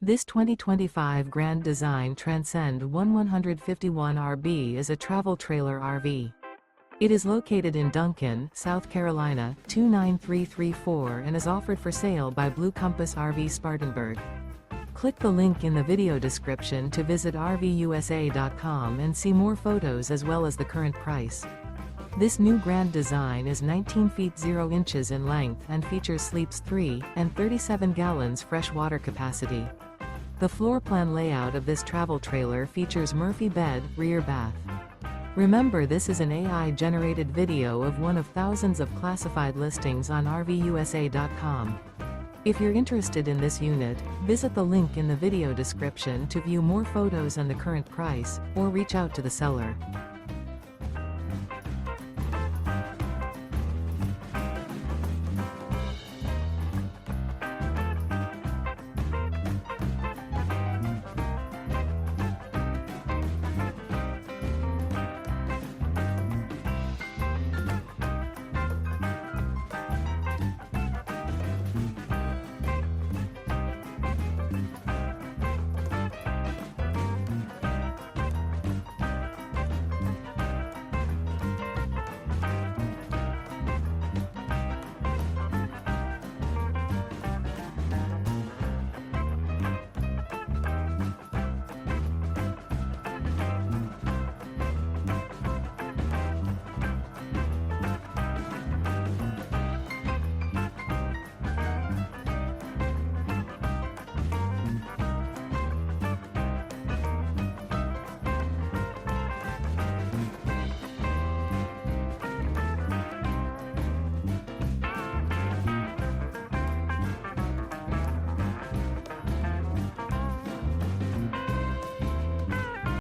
This 2025 Grand Design Transcend One 151 RB is a travel trailer RV. It is located in Duncan, South Carolina, 29334 and is offered for sale by Blue Compass RV Spartanburg. Click the link in the video description to visit RVUSA.com and see more photos as well as the current price. This new Grand Design is 19 feet 0 inches in length and features sleeps 3 and 37 gallons fresh water capacity. The floor plan layout of this travel trailer features Murphy bed, rear bath. Remember, this is an AI-generated video of one of thousands of classified listings on RVUSA.com. If you're interested in this unit, visit the link in the video description to view more photos and the current price, or reach out to the seller.